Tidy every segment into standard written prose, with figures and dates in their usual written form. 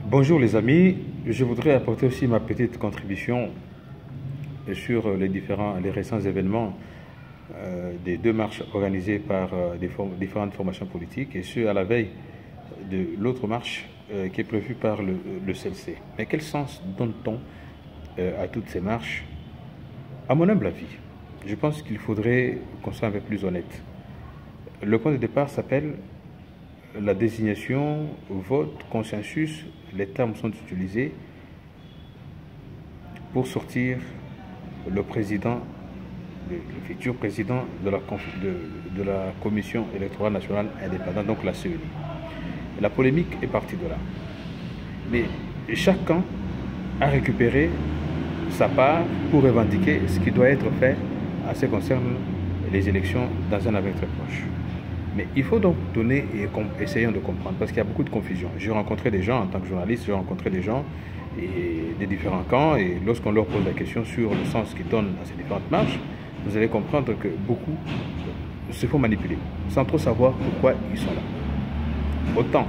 Bonjour les amis, je voudrais apporter aussi ma petite contribution sur les récents événements des deux marches organisées par différentes formations politiques et ce à la veille de l'autre marche qui est prévue par le CLC. Mais quel sens donne-t-on à toutes ces marches? À mon humble avis, je pense qu'il faudrait qu'on soit un peu plus honnête. Le point de départ s'appelle la désignation, vote, consensus, les termes sont utilisés pour sortir le président, le futur président de la Commission électorale nationale indépendante, donc la CENI. La polémique est partie de là. Mais chacun a récupéré sa part pour revendiquer ce qui doit être fait en ce qui concerne les élections dans un avenir très proche. Mais il faut donc donner et essayons de comprendre, parce qu'il y a beaucoup de confusion. J'ai rencontré des gens en tant que journaliste, j'ai rencontré des gens des différents camps, et lorsqu'on leur pose la question sur le sens qu'ils donnent à ces différentes marches, vous allez comprendre que beaucoup se font manipuler, sans trop savoir pourquoi ils sont là. Autant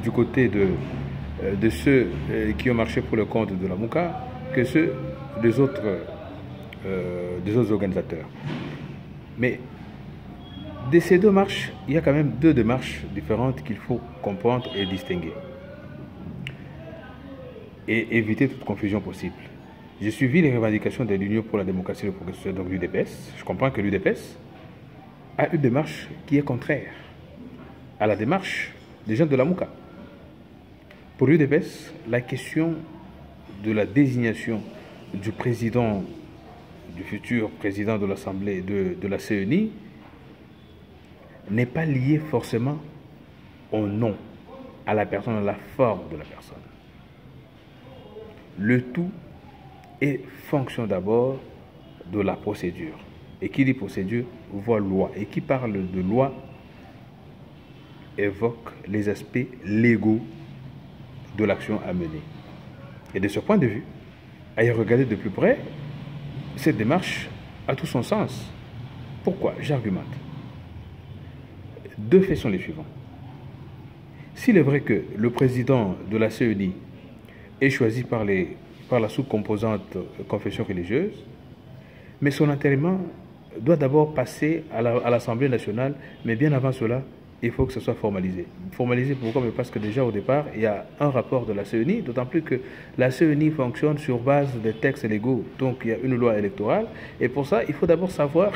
du côté de ceux qui ont marché pour le compte de la Mouka que ceux des autres organisateurs. Mais de ces deux marches, il y a quand même deux démarches différentes qu'il faut comprendre et distinguer. Et éviter toute confusion possible. J'ai suivi les revendications de l'Union pour la démocratie et le progrès, donc l'UDPS. Je comprends que l'UDPS a une démarche qui est contraire à la démarche des gens de la Mouka. Pour l'UDPS, la question de la désignation du président, du futur président de l'Assemblée de la CENI n'est pas lié forcément au nom, à la personne, à la forme de la personne. Le tout est fonction d'abord de la procédure. Et qui dit procédure voit loi. Et qui parle de loi évoque les aspects légaux de l'action à mener. Et de ce point de vue, à y regarder de plus près, cette démarche a tout son sens. Pourquoi? J'argumente. Deux faits sont les suivants. S'il est vrai que le président de la CENI est choisi par la sous-composante confession religieuse, mais son enterrement doit d'abord passer à l'Assemblée nationale, mais bien avant cela, il faut que ce soit formalisé. Formalisé pourquoi? Parce que déjà au départ, il y a un rapport de la CENI, d'autant plus que la CENI fonctionne sur base des textes légaux, donc il y a une loi électorale, et pour ça, il faut d'abord savoir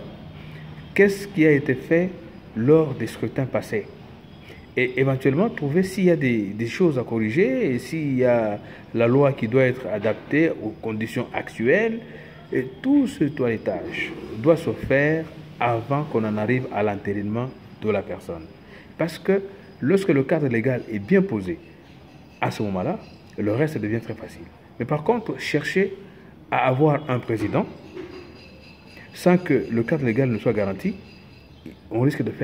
qu'est-ce qui a été fait lors des scrutins passés. Et éventuellement trouver s'il y a des choses à corriger, et s'il y a la loi qui doit être adaptée aux conditions actuelles, et tout ce toilettage doit se faire avant qu'on en arrive à l'entérinement de la personne. Parce que lorsque le cadre légal est bien posé, à ce moment-là, le reste devient très facile. Mais par contre, chercher à avoir un président sans que le cadre légal ne soit garanti, on risque de faire